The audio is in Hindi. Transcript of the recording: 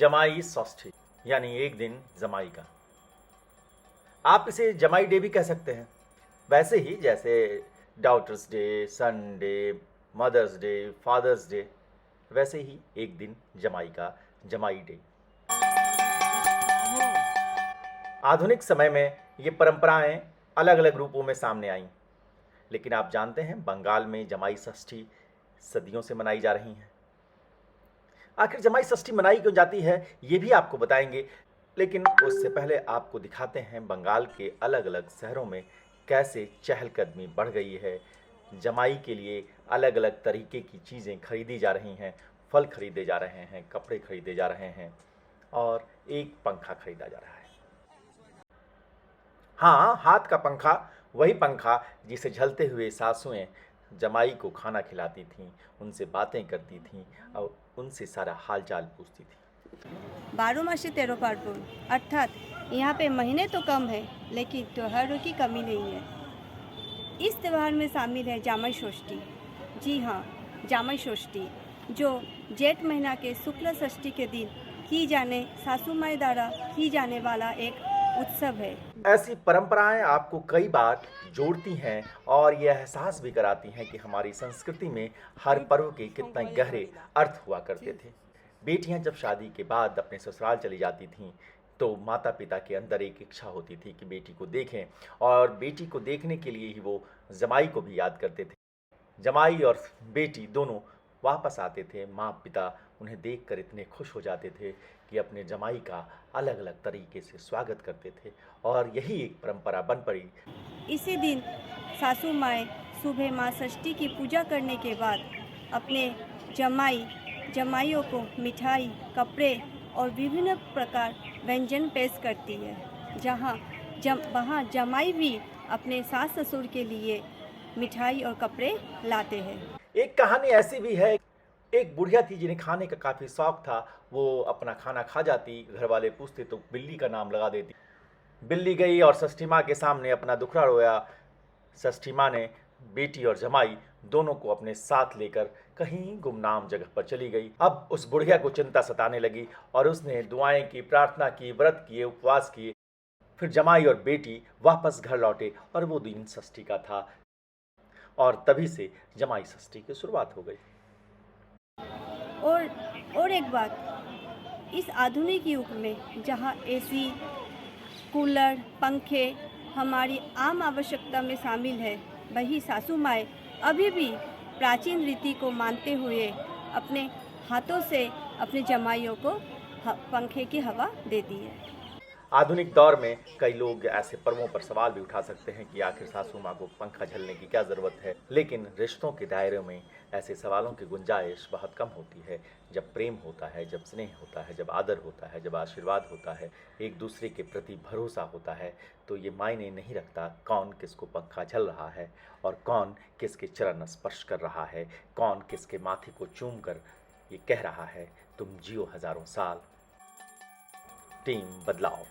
जमाई षष्ठी यानी एक दिन जमाई का। आप इसे जमाई डे भी कह सकते हैं, वैसे ही जैसे daughters day, son day, mothers day, fathers day, वैसे ही एक दिन जमाई का, जमाई डे। आधुनिक समय में ये परंपराएं अलग अलग रूपों में सामने आईं, लेकिन आप जानते हैं बंगाल में जमाई षष्ठी सदियों से मनाई जा रही हैं। आखिर जमाई षष्ठी मनाई क्यों जाती है ये भी आपको बताएंगे, लेकिन उससे पहले आपको दिखाते हैं बंगाल के अलग अलग शहरों में कैसे चहलकदमी बढ़ गई है। जमाई के लिए अलग अलग तरीके की चीज़ें खरीदी जा रही हैं, फल खरीदे जा रहे हैं, कपड़े खरीदे जा रहे हैं और एक पंखा खरीदा जा रहा है। हाँ, हाथ का पंखा, वही पंखा जिसे झलते हुए सासुएं जमाई को खाना खिलाती थीं, उनसे बातें करती थीं और उनसे सारा हालचाल पूछती थी। 12 मासी 13 पार्वन, अर्थात यहाँ पे महीने तो कम है लेकिन त्योहारों की कमी नहीं है। इस त्यौहार में शामिल है जामाई षष्ठी। जी हाँ, जामाई षष्ठी जो जेठ महीना के शुक्ल षष्ठी के दिन की जाने सासू माई द्वारा की जाने वाला एक उत्सव है। ऐसी परंपराएं आपको कई बार जोड़ती हैं और यह एहसास भी कराती हैं कि हमारी संस्कृति में हर पर्व के कितने गहरे अर्थ हुआ करते थे। बेटियां जब शादी के बाद अपने ससुराल चली जाती थीं तो माता पिता के अंदर एक इच्छा होती थी कि बेटी को देखें, और बेटी को देखने के लिए ही वो जमाई को भी याद करते थे। जमाई और बेटी दोनों वापस आते थे, माँ पिता उन्हें देखकर इतने खुश हो जाते थे कि अपने जमाई का अलग अलग तरीके से स्वागत करते थे और यही एक परंपरा बन पड़ी। इसी दिन सासू माँ सुबह माँ षष्ठी की पूजा करने के बाद अपने जमाइयों को मिठाई, कपड़े और विभिन्न प्रकार व्यंजन पेश करती है, वहाँ जमाई भी अपने सास ससुर के लिए मिठाई और कपड़े लाते हैं। एक कहानी ऐसी भी है, एक बुढ़िया थी जिन्हें खाने का काफ़ी शौक था। वो अपना खाना खा जाती, घर वाले पूछते तो बिल्ली का नाम लगा देती। बिल्ली गई और षष्ठी माँ के सामने अपना दुखड़ा रोया। षष्ठी माँ ने बेटी और जमाई दोनों को अपने साथ लेकर कहीं गुमनाम जगह पर चली गई। अब उस बुढ़िया को चिंता सताने लगी और उसने दुआएं की, प्रार्थना की, व्रत किए, उपवास किए। फिर जमाई और बेटी वापस घर लौटे और वो दिन षष्ठी का था और तभी से जमाई षष्ठी की शुरुआत हो गई। और एक बात, इस आधुनिक युग में जहाँ एसी, कूलर, पंखे हमारी आम आवश्यकता में शामिल है, वही सासू माँ अभी भी प्राचीन रीति को मानते हुए अपने हाथों से अपने जमाइयों को पंखे की हवा देती है। आधुनिक दौर में कई लोग ऐसे पर्वों पर सवाल भी उठा सकते हैं कि आखिर सासू माँ को पंखा झलने की क्या ज़रूरत है, लेकिन रिश्तों के दायरे में ऐसे सवालों की गुंजाइश बहुत कम होती है। जब प्रेम होता है, जब स्नेह होता है, जब आदर होता है, जब आशीर्वाद होता है, एक दूसरे के प्रति भरोसा होता है, तो ये मायने नहीं रखता कौन किसको पंखा झल रहा है और कौन किसके चरण स्पर्श कर रहा है, कौन किसके माथे को चूम कर ये कह रहा है तुम जियो हज़ारों साल। टीम बदलाव।